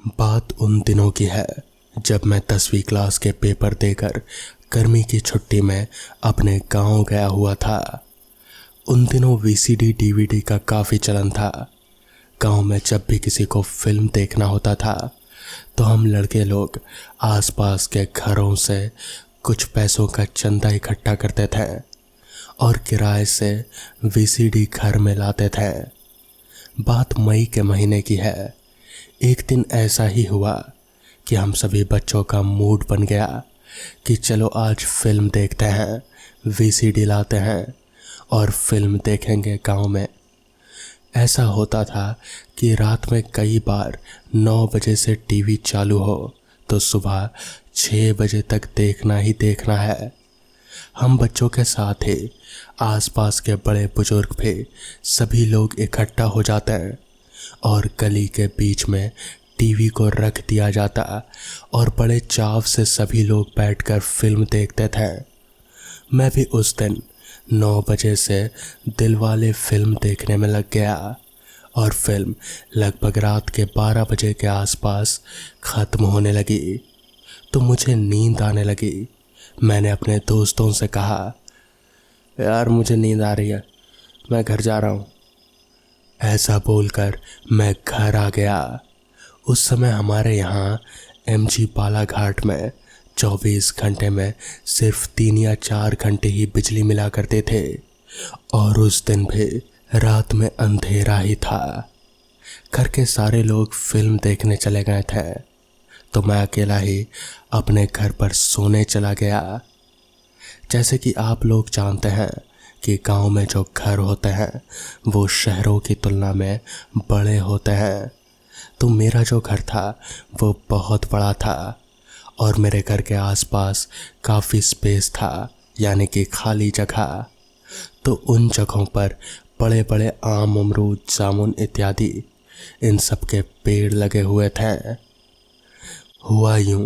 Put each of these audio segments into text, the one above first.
बात उन दिनों की है जब मैं 10वीं क्लास के पेपर देकर गर्मी की छुट्टी में अपने गांव गया हुआ था। उन दिनों वीसीडी डीवीडी का काफ़ी चलन था। गांव में जब भी किसी को फिल्म देखना होता था तो हम लड़के लोग आसपास के घरों से कुछ पैसों का चंदा इकट्ठा करते थे और किराए से वीसीडी घर में लाते थे। बात मई के महीने की है। एक दिन ऐसा ही हुआ कि हम सभी बच्चों का मूड बन गया कि चलो आज फिल्म देखते हैं, वीसीडी लाते हैं और फिल्म देखेंगे गांव में। ऐसा होता था कि रात में कई बार 9 बजे से टीवी चालू हो तो सुबह 6 बजे तक देखना ही देखना है। हम बच्चों के साथ ही आसपास के बड़े बुजुर्ग भी सभी लोग इकट्ठा हो जाते हैं और गली के बीच में टीवी को रख दिया जाता और बड़े चाव से सभी लोग बैठकर फिल्म देखते थे। मैं भी उस दिन 9 बजे से दिलवाले फिल्म देखने में लग गया और फिल्म लगभग रात के 12 बजे के आसपास ख़त्म होने लगी तो मुझे नींद आने लगी। मैंने अपने दोस्तों से कहा, यार मुझे नींद आ रही है, मैं घर जा रहा हूँ। ऐसा बोलकर मैं घर आ गया। उस समय हमारे यहाँ एमजी बालाघाट में 24 घंटे में सिर्फ 3 या 4 घंटे ही बिजली मिला करते थे और उस दिन भी रात में अंधेरा ही था। घर के सारे लोग फिल्म देखने चले गए थे तो मैं अकेला ही अपने घर पर सोने चला गया। जैसे कि आप लोग जानते हैं कि गांव में जो घर होते हैं वो शहरों की तुलना में बड़े होते हैं, तो मेरा जो घर था वो बहुत बड़ा था और मेरे घर के आसपास काफ़ी स्पेस था, यानी कि खाली जगह। तो उन जगहों पर बड़े बड़े आम, अमरूद, जामुन इत्यादि इन सब के पेड़ लगे हुए थे। हुआ यूं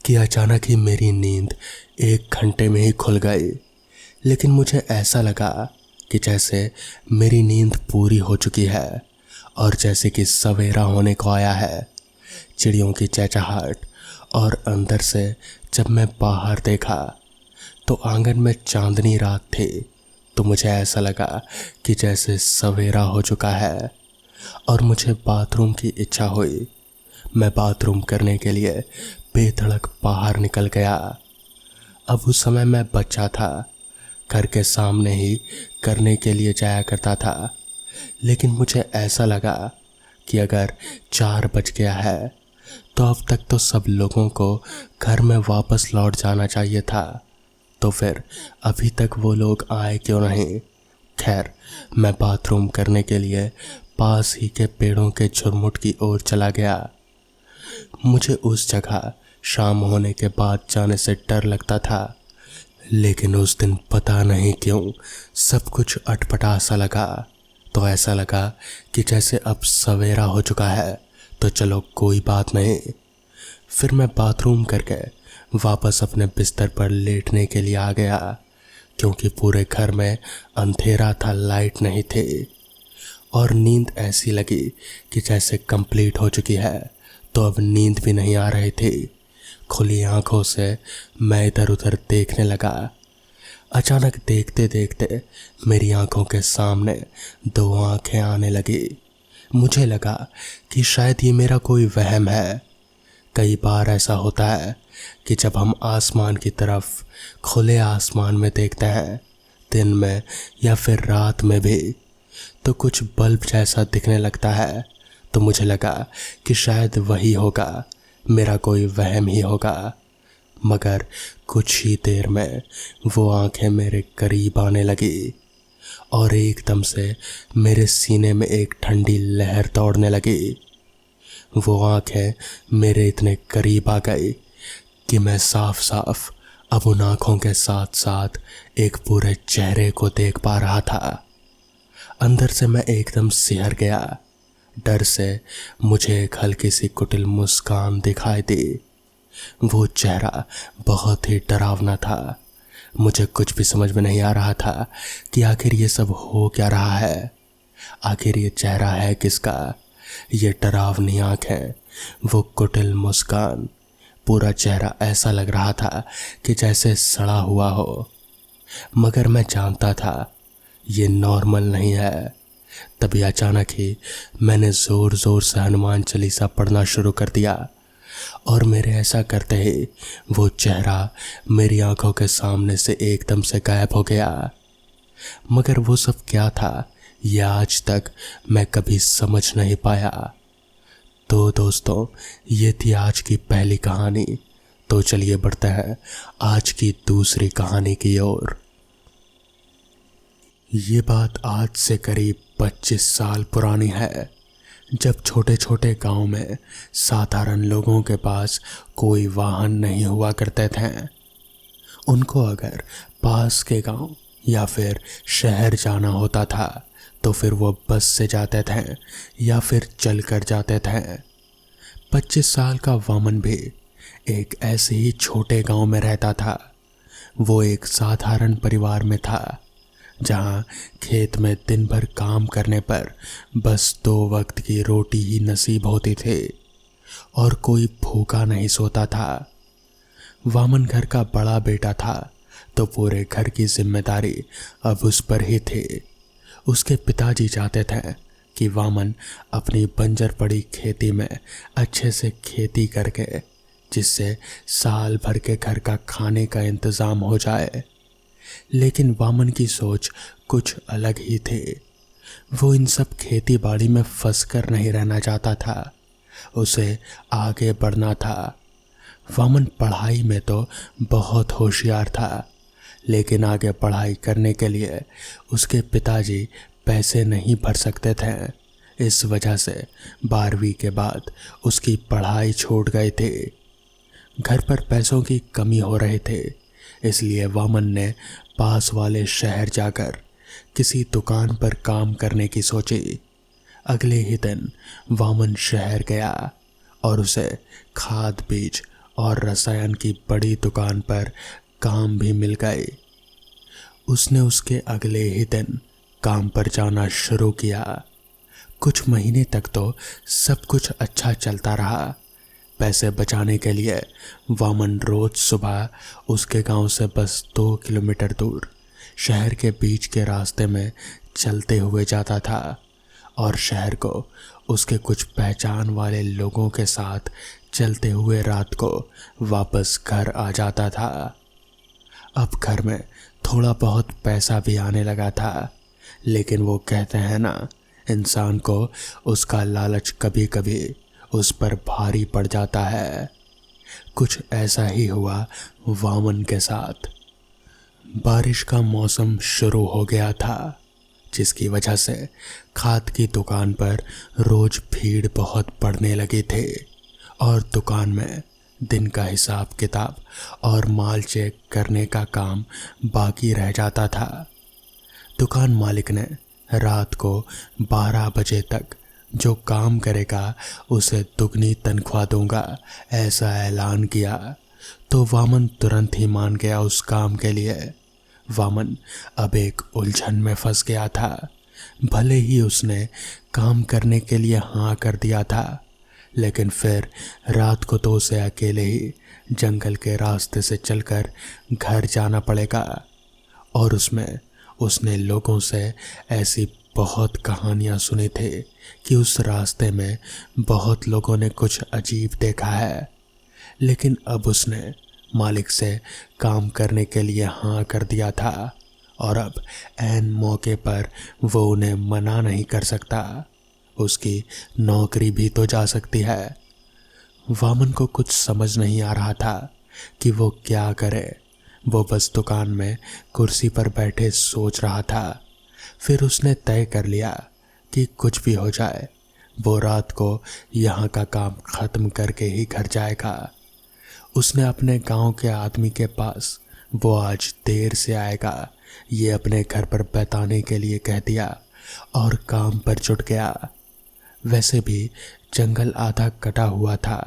कि अचानक ही मेरी नींद 1 घंटे में ही खुल गई, लेकिन मुझे ऐसा लगा कि जैसे मेरी नींद पूरी हो चुकी है और जैसे कि सवेरा होने को आया है। चिड़ियों की चहचहाहट और अंदर से जब मैं बाहर देखा तो आंगन में चांदनी रात थी, तो मुझे ऐसा लगा कि जैसे सवेरा हो चुका है और मुझे बाथरूम की इच्छा हुई। मैं बाथरूम करने के लिए बेधड़क बाहर निकल गया। अब उस समय मैं बच्चा था, घर के सामने ही करने के लिए जाया करता था, लेकिन मुझे ऐसा लगा कि अगर 4 बज गया है तो अब तक तो सब लोगों को घर में वापस लौट जाना चाहिए था, तो फिर अभी तक वो लोग आए क्यों नहीं। खैर, मैं बाथरूम करने के लिए पास ही के पेड़ों के झुरमुट की ओर चला गया। मुझे उस जगह शाम होने के बाद जाने से डर लगता था, लेकिन उस दिन पता नहीं क्यों सब कुछ अटपटा सा लगा। तो ऐसा लगा कि जैसे अब सवेरा हो चुका है तो चलो कोई बात नहीं। फिर मैं बाथरूम करके वापस अपने बिस्तर पर लेटने के लिए आ गया, क्योंकि पूरे घर में अंधेरा था, लाइट नहीं थी और नींद ऐसी लगी कि जैसे कंप्लीट हो चुकी है, तो अब नींद भी नहीं आ रही थी। खुली आंखों से मैं इधर उधर देखने लगा। अचानक देखते देखते मेरी आंखों के सामने 2 आंखें आने लगी। मुझे लगा कि शायद ये मेरा कोई वहम है। कई बार ऐसा होता है कि जब हम आसमान की तरफ खुले आसमान में देखते हैं, दिन में या फिर रात में भी, तो कुछ बल्ब जैसा दिखने लगता है। तो मुझे लगा कि शायद वही होगा, मेरा कोई वहम ही होगा। मगर कुछ ही देर में वो आंखें मेरे करीब आने लगी और एकदम से मेरे सीने में एक ठंडी लहर दौड़ने लगी। वो आंखें मेरे इतने करीब आ गई कि मैं साफ साफ अब उन आंखों के साथ साथ एक पूरे चेहरे को देख पा रहा था। अंदर से मैं एकदम सिहर गया। डर से मुझे एक हल्की सी कुटिल मुस्कान दिखाई दी। वो चेहरा बहुत ही डरावना था। मुझे कुछ भी समझ में नहीं आ रहा था कि आखिर ये सब हो क्या रहा है। आखिर ये चेहरा है किसका, ये डरावनी आंखें, वो कुटिल मुस्कान, पूरा चेहरा ऐसा लग रहा था कि जैसे सड़ा हुआ हो। मगर मैं जानता था ये नॉर्मल नहीं है। तभी अचानक ही मैंने जोर जोर से हनुमान चालीसा पढ़ना शुरू कर दिया और मेरे ऐसा करते ही वो चेहरा मेरी आंखों के सामने से एकदम से गायब हो गया। मगर वो सब क्या था, ये आज तक मैं कभी समझ नहीं पाया। तो दोस्तों, ये थी आज की पहली कहानी। तो चलिए बढ़ते हैं आज की दूसरी कहानी की ओर। ये बात आज से करीब 25 साल पुरानी है, जब छोटे छोटे गांव में साधारण लोगों के पास कोई वाहन नहीं हुआ करते थे। उनको अगर पास के गांव या फिर शहर जाना होता था तो फिर वो बस से जाते थे या फिर चल कर जाते थे। 25 साल का वामन भी एक ऐसे ही छोटे गांव में रहता था। वो एक साधारण परिवार में था, जहां खेत में दिन भर काम करने पर बस 2 वक्त की रोटी ही नसीब होती थी और कोई भूखा नहीं सोता था। वामन घर का बड़ा बेटा था, तो पूरे घर की जिम्मेदारी अब उस पर ही थी। उसके पिताजी चाहते थे कि वामन अपनी बंजर पड़ी खेती में अच्छे से खेती करके, जिससे साल भर के घर का खाने का इंतजाम हो जाए। लेकिन वामन की सोच कुछ अलग ही थी। वो इन सब खेती बाड़ी में फंस कर नहीं रहना चाहता था, उसे आगे बढ़ना था। वामन पढ़ाई में तो बहुत होशियार था, लेकिन आगे पढ़ाई करने के लिए उसके पिताजी पैसे नहीं भर सकते थे। इस वजह से 12वीं के बाद उसकी पढ़ाई छूट गई थी। घर पर पैसों की कमी हो रही थी, इसलिए वामन ने पास वाले शहर जाकर किसी दुकान पर काम करने की सोची। अगले ही दिन वामन शहर गया और उसे खाद बीज और रसायन की बड़ी दुकान पर काम भी मिल गई। उसने उसके अगले ही दिन काम पर जाना शुरू किया। कुछ महीने तक तो सब कुछ अच्छा चलता रहा। पैसे बचाने के लिए वामन रोज सुबह उसके गांव से बस 2 किलोमीटर दूर शहर के बीच के रास्ते में चलते हुए जाता था और शहर को उसके कुछ पहचान वाले लोगों के साथ चलते हुए रात को वापस घर आ जाता था। अब घर में थोड़ा बहुत पैसा भी आने लगा था, लेकिन वो कहते हैं ना, इंसान को उसका लालच कभी कभी उस पर भारी पड़ जाता है। कुछ ऐसा ही हुआ वामन के साथ। बारिश का मौसम शुरू हो गया था, जिसकी वजह से खाद की दुकान पर रोज भीड़ बहुत बढ़ने लगी थी और दुकान में दिन का हिसाब किताब और माल चेक करने का काम बाकी रह जाता था। दुकान मालिक ने रात को 12 बजे तक जो काम करेगा उसे दुगनी तनख्वाह दूंगा, ऐसा ऐलान किया। तो वामन तुरंत ही मान गया उस काम के लिए। वामन अब एक उलझन में फंस गया था। भले ही उसने काम करने के लिए हाँ कर दिया था, लेकिन फिर रात को तो उसे अकेले ही जंगल के रास्ते से चलकर घर जाना पड़ेगा। और उसमें उसने लोगों से ऐसी बहुत कहानियां सुनी थी कि उस रास्ते में बहुत लोगों ने कुछ अजीब देखा है। लेकिन अब उसने मालिक से काम करने के लिए हाँ कर दिया था और अब ऐन मौके पर वो उन्हें मना नहीं कर सकता। उसकी नौकरी भी तो जा सकती है। वामन को कुछ समझ नहीं आ रहा था कि वो क्या करे। वो बस दुकान में कुर्सी पर बैठे सोच रहा था। फिर उसने तय कर लिया कि कुछ भी हो जाए वो रात को यहाँ का काम खत्म करके ही घर जाएगा। उसने अपने गांव के आदमी के पास वो आज देर से आएगा ये अपने घर पर बताने के लिए कह दिया और काम पर जुट गया। वैसे भी जंगल आधा कटा हुआ था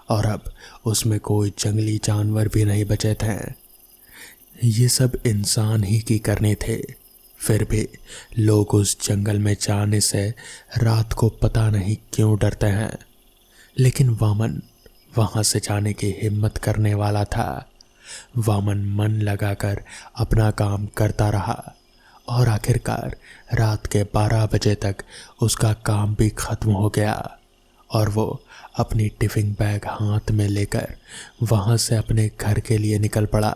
और अब उसमें कोई जंगली जानवर भी नहीं बचे थे। ये सब इंसान ही की करने थे। फिर भी लोग उस जंगल में जाने से रात को पता नहीं क्यों डरते हैं। लेकिन वामन वहां से जाने की हिम्मत करने वाला था। वामन मन लगाकर अपना काम करता रहा और आखिरकार रात के 12 बजे तक उसका काम भी खत्म हो गया और वो अपनी टिफिन बैग हाथ में लेकर वहां से अपने घर के लिए निकल पड़ा।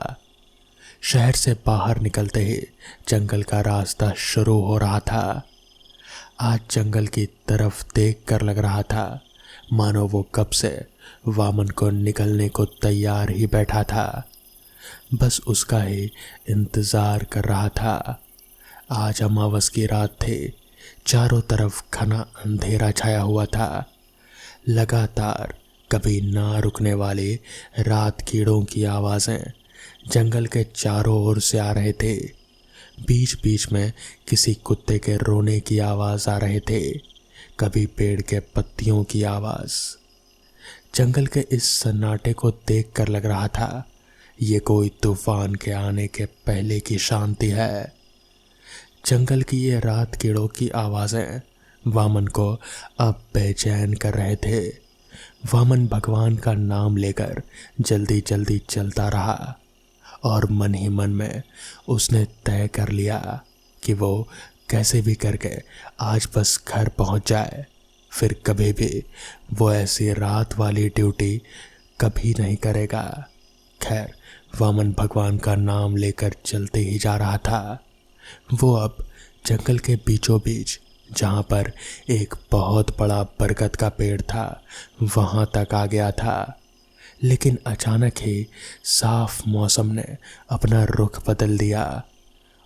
शहर से बाहर निकलते ही जंगल का रास्ता शुरू हो रहा था। आज जंगल की तरफ देखकर लग रहा था मानो वो कब से वामन को निकलने को तैयार ही बैठा था, बस उसका ही इंतजार कर रहा था। आज अमावस की रात थी। चारों तरफ घना अंधेरा छाया हुआ था। लगातार कभी ना रुकने वाली रात कीड़ों की आवाज़ें जंगल के चारों ओर से आ रहे थे। बीच बीच में किसी कुत्ते के रोने की आवाज़ आ रहे थे, कभी पेड़ के पत्तियों की आवाज़। जंगल के इस सन्नाटे को देखकर लग रहा था ये कोई तूफान के आने के पहले की शांति है। जंगल की ये रात कीड़ों की आवाज़ें वामन को अब बेचैन कर रहे थे। वामन भगवान का नाम लेकर जल्दी जल्दी चलता रहा और मन ही मन में उसने तय कर लिया कि वो कैसे भी करके आज बस घर पहुंच जाए, फिर कभी भी वो ऐसी रात वाली ड्यूटी कभी नहीं करेगा। खैर, वामन भगवान का नाम लेकर चलते ही जा रहा था। वो अब जंगल के बीचों बीच जहाँ पर एक बहुत बड़ा बरगद का पेड़ था वहाँ तक आ गया था। लेकिन अचानक ही साफ मौसम ने अपना रुख बदल दिया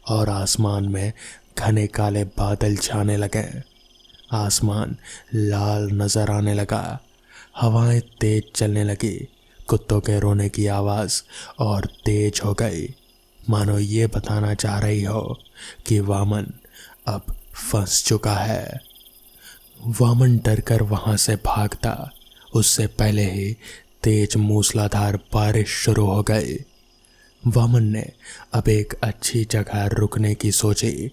और आसमान में घने काले बादल छाने लगे। आसमान लाल नजर आने लगा, हवाएं तेज चलने लगी, कुत्तों के रोने की आवाज़ और तेज हो गई, मानो ये बताना चाह रही हो कि वामन अब फंस चुका है। वामन डरकर वहां से भागता, उससे पहले ही तेज मूसलाधार बारिश शुरू हो गई। वामन ने अब एक अच्छी जगह रुकने की सोची।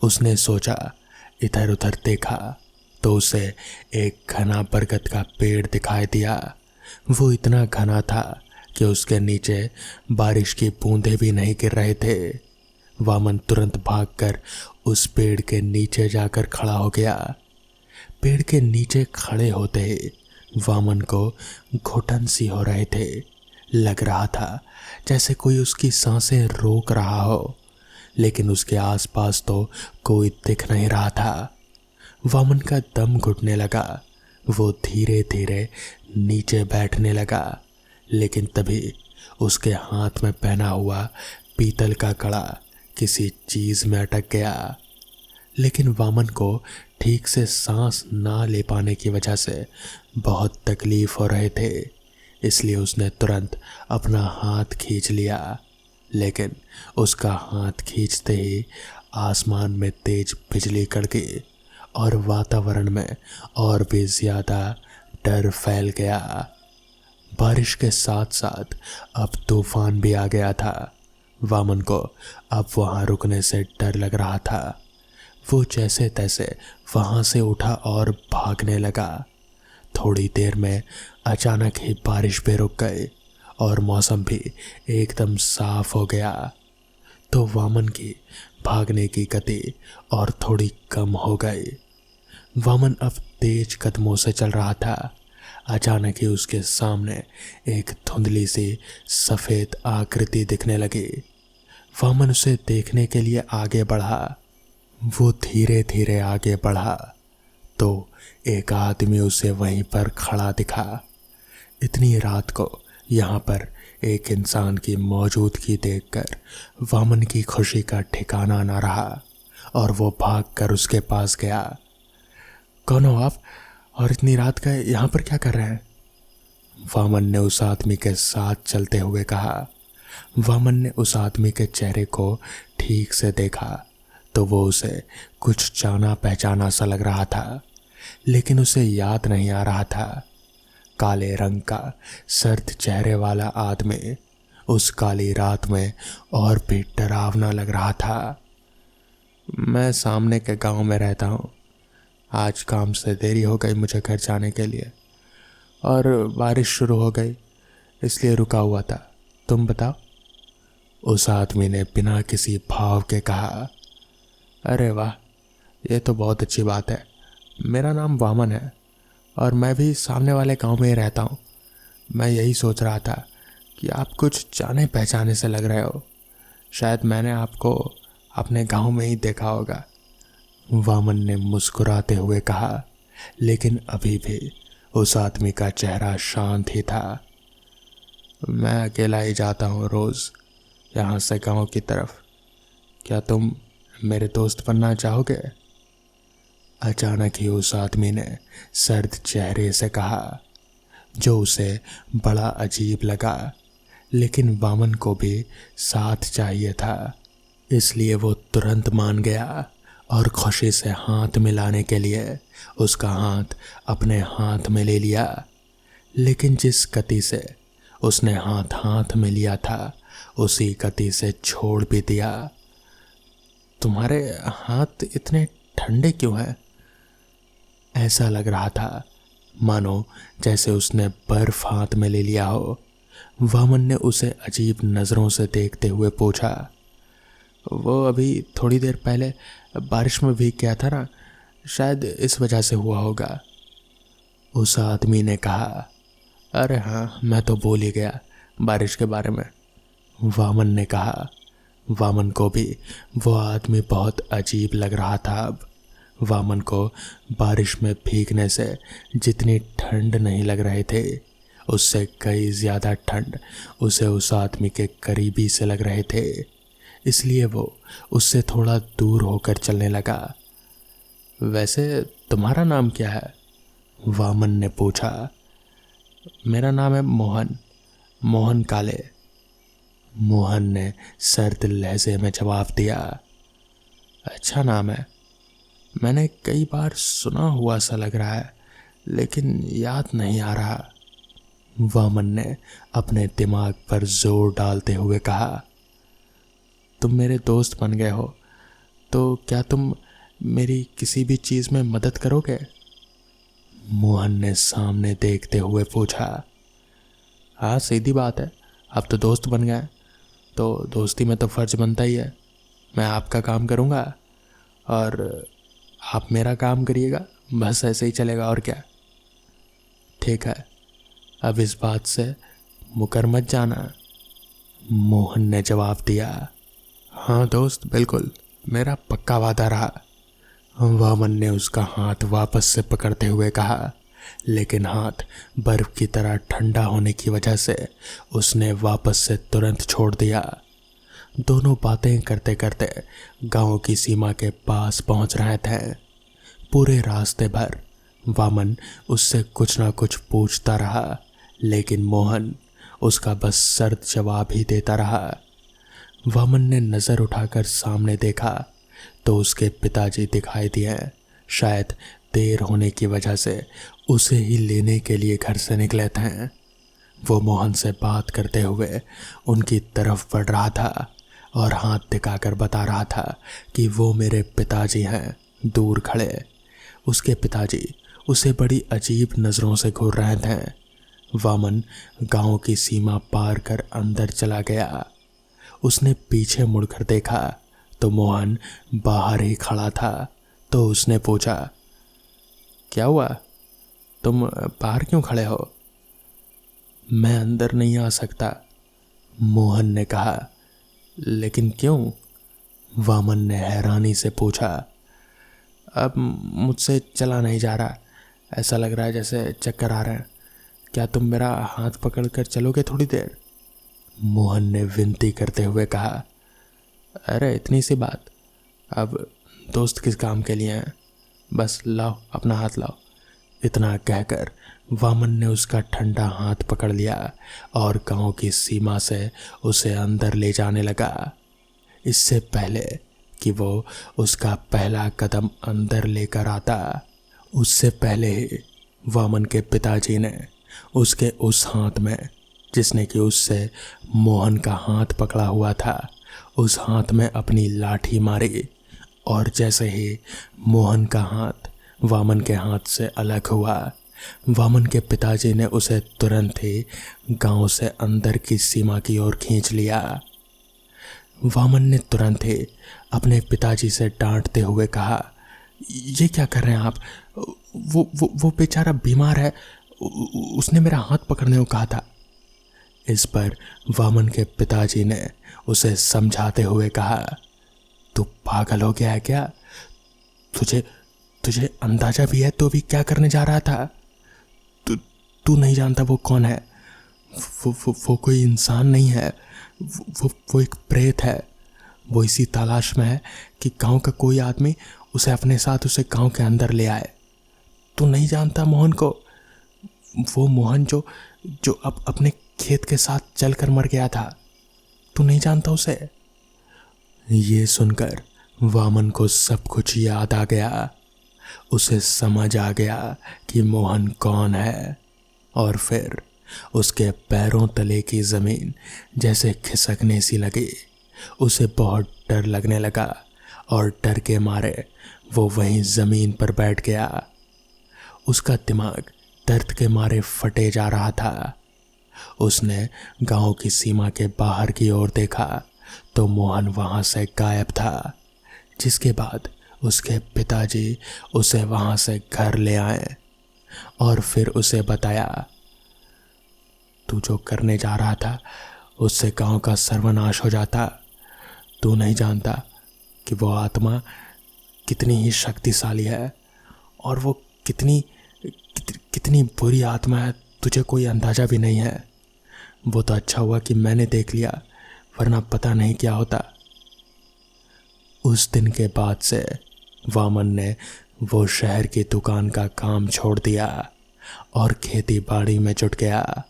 उसने सोचा, इधर उधर देखा तो उसे एक घना बरगद का पेड़ दिखाई दिया। वो इतना घना था कि उसके नीचे बारिश की बूंदें भी नहीं गिर रहे थे। वामन तुरंत भागकर उस पेड़ के नीचे जाकर खड़ा हो गया। पेड़ के नीचे खड़े होते ही वामन को घुटन सी हो रहे थे। लग रहा था जैसे कोई उसकी सांसें रोक रहा हो, लेकिन उसके आसपास तो कोई दिख नहीं रहा था। वामन का दम घुटने लगा। वो धीरे धीरे नीचे बैठने लगा, लेकिन तभी उसके हाथ में पहना हुआ पीतल का कड़ा किसी चीज में अटक गया। लेकिन वामन को ठीक से सांस ना ले पाने की वजह से बहुत तकलीफ हो रहे थे, इसलिए उसने तुरंत अपना हाथ खींच लिया। लेकिन उसका हाथ खींचते ही आसमान में तेज बिजली कड़की और वातावरण में और भी ज़्यादा डर फैल गया। बारिश के साथ साथ अब तूफान भी आ गया था। वामन को अब वहाँ रुकने से डर लग रहा था। वो जैसे तैसे वहाँ से उठा और भागने लगा। थोड़ी देर में अचानक ही बारिश भी रुक गई और मौसम भी एकदम साफ हो गया। तो वामन की भागने की गति और थोड़ी कम हो गई। वामन अब तेज कदमों से चल रहा था। अचानक ही उसके सामने एक धुंधली सी सफ़ेद आकृति दिखने लगी। वामन उसे देखने के लिए आगे बढ़ा। वो धीरे धीरे आगे बढ़ा तो एक आदमी उसे वहीं पर खड़ा दिखा। इतनी रात को यहाँ पर एक इंसान की मौजूदगी देखकर वामन की खुशी का ठिकाना न रहा और वो भागकर उसके पास गया। कौन हो आप और इतनी रात का यहाँ पर क्या कर रहे हैं? वामन ने उस आदमी के साथ चलते हुए कहा। वामन ने उस आदमी के चेहरे को ठीक से देखा तो वो उसे कुछ जाना पहचाना सा लग रहा था, लेकिन उसे याद नहीं आ रहा था। काले रंग का सर्द चेहरे वाला आदमी उस काली रात में और भी डरावना लग रहा था। मैं सामने के गांव में रहता हूँ। आज काम से देरी हो गई मुझे घर जाने के लिए, और बारिश शुरू हो गई, इसलिए रुका हुआ था। तुम बताओ। उस आदमी ने बिना किसी भाव के कहा। अरे वाह, ये तो बहुत अच्छी बात है। मेरा नाम वामन है और मैं भी सामने वाले गांव में ही रहता हूँ। मैं यही सोच रहा था कि आप कुछ जाने पहचाने से लग रहे हो। शायद मैंने आपको अपने गांव में ही देखा होगा। वामन ने मुस्कुराते हुए कहा, लेकिन अभी भी उस आदमी का चेहरा शांत ही था। मैं अकेला ही जाता हूँ रोज़ यहाँ से गांव की तरफ। क्या तुम मेरे दोस्त बनना चाहोगे? अचानक ही उस आदमी ने सर्द चेहरे से कहा, जो उसे बड़ा अजीब लगा। लेकिन वामन को भी साथ चाहिए था, इसलिए वो तुरंत मान गया और खुशी से हाथ मिलाने के लिए उसका हाथ अपने हाथ में ले लिया। लेकिन जिस गति से उसने हाथ में लिया था, उसी गति से छोड़ भी दिया। तुम्हारे हाथ इतने ठंडे क्यों हैं? ऐसा लग रहा था मानो जैसे उसने बर्फ हाथ में ले लिया हो। वामन ने उसे अजीब नज़रों से देखते हुए पूछा। वो अभी थोड़ी देर पहले बारिश में भीग गया था ना, शायद इस वजह से हुआ होगा। उस आदमी ने कहा। अरे हाँ, मैं तो भूल ही गया बारिश के बारे में, वामन ने कहा। वामन को भी वो आदमी बहुत अजीब लग रहा था। अब वामन को बारिश में भीगने से जितनी ठंड नहीं लग रहे थे, उससे कई ज़्यादा ठंड उसे उस आदमी के करीबी से लग रहे थे। इसलिए वो उससे थोड़ा दूर होकर चलने लगा। वैसे तुम्हारा नाम क्या है? वामन ने पूछा। मेरा नाम है मोहन, मोहन काले, मोहन ने सर्द लहजे में जवाब दिया। अच्छा नाम है, मैंने कई बार सुना हुआ सा लग रहा है, लेकिन याद नहीं आ रहा। वामन ने अपने दिमाग पर जोर डालते हुए कहा। तुम मेरे दोस्त बन गए हो, तो क्या तुम मेरी किसी भी चीज़ में मदद करोगे? मोहन ने सामने देखते हुए पूछा। हाँ, सीधी बात है, अब तो दोस्त बन गए, तो दोस्ती में तो फ़र्ज बनता ही है। मैं आपका काम करूँगा और आप मेरा काम करिएगा, बस ऐसे ही चलेगा और क्या। ठीक है, अब इस बात से मुकर मत जाना, मोहन ने जवाब दिया। हाँ दोस्त, बिल्कुल, मेरा पक्का वादा रहा, वामन ने उसका हाथ वापस से पकड़ते हुए कहा। लेकिन हाथ बर्फ की तरह ठंडा होने की वजह से उसने वापस से तुरंत छोड़ दिया। दोनों बातें करते करते गांव की सीमा के पास पहुंच रहे थे। पूरे रास्ते भर वामन उससे कुछ ना कुछ पूछता रहा, लेकिन मोहन उसका बस सर्द जवाब ही देता रहा। वामन ने नज़र उठाकर सामने देखा तो उसके पिताजी दिखाई दिए। शायद देर होने की वजह से उसे ही लेने के लिए घर से निकले थे। वो मोहन से बात करते हुए उनकी तरफ बढ़ रहा था और हाथ दिखाकर बता रहा था कि वो मेरे पिताजी हैं, दूर खड़े। उसके पिताजी उसे बड़ी अजीब नज़रों से घूर रहे थे। वामन गांव की सीमा पार कर अंदर चला गया। उसने पीछे मुड़कर देखा तो मोहन बाहर ही खड़ा था। तो उसने पूछा, क्या हुआ, तुम बाहर क्यों खड़े हो? मैं अंदर नहीं आ सकता, मोहन ने कहा। लेकिन क्यों? वामन ने हैरानी से पूछा। अब मुझसे चला नहीं जा रहा, ऐसा लग रहा है जैसे चक्कर आ रहे हैं। क्या तुम मेरा हाथ पकड़कर चलोगे थोड़ी देर? मोहन ने विनती करते हुए कहा। अरे इतनी सी बात, अब दोस्त किस काम के लिए हैं, बस लाओ अपना हाथ लाओ। इतना कहकर वामन ने उसका ठंडा हाथ पकड़ लिया और गांव की सीमा से उसे अंदर ले जाने लगा। इससे पहले कि वो उसका पहला कदम अंदर लेकर आता, उससे पहले ही वामन के पिताजी ने उसके उस हाथ में, जिसने कि उससे मोहन का हाथ पकड़ा हुआ था, उस हाथ में अपनी लाठी मारी और जैसे ही मोहन का हाथ वामन के हाथ से अलग हुआ, वामन के पिताजी ने उसे तुरंत ही गांव से अंदर की सीमा की ओर खींच लिया। वामन ने तुरंत ही अपने पिताजी से डांटते हुए कहा, ये क्या कर रहे हैं आप? वो बेचारा बीमार है, उसने मेरा हाथ पकड़ने को कहा था। इस पर वामन के पिताजी ने उसे समझाते हुए कहा, तू पागल हो गया है क्या? तुझे अंदाजा भी है तो भी क्या करने जा रहा था? तू नहीं जानता वो कौन है? वो कोई इंसान नहीं है, वो एक प्रेत है। वो इसी तलाश में है कि गांव का कोई आदमी उसे अपने साथ उसे गांव के अंदर ले आए। तू नहीं जानता मोहन को? वो मोहन जो अब अपने खेत के साथ चलकर मर गया था, तू नहीं जानता उसे? ये सुनकर वामन को सब कुछ याद आ गया। उसे समझ आ गया कि मोहन कौन है, और फिर उसके पैरों तले की जमीन जैसे खिसकने सी लगी। उसे बहुत डर लगने लगा और डर के मारे वो वहीं जमीन पर बैठ गया। उसका दिमाग दर्द के मारे फटे जा रहा था। उसने गांव की सीमा के बाहर की ओर देखा तो मोहन वहां से गायब था, जिसके बाद उसके पिताजी उसे वहां से घर ले आए और फिर उसे बताया, तू जो करने जा रहा था उससे गांव का सर्वनाश हो जाता। तू नहीं जानता कि वो आत्मा कितनी ही शक्तिशाली है और वो कितनी बुरी आत्मा है, तुझे कोई अंदाजा भी नहीं है। वो तो अच्छा हुआ कि मैंने देख लिया, वरना पता नहीं क्या होता। उस दिन के बाद से वामन ने वो शहर की दुकान का काम छोड़ दिया और खेती बाड़ी में जुट गया।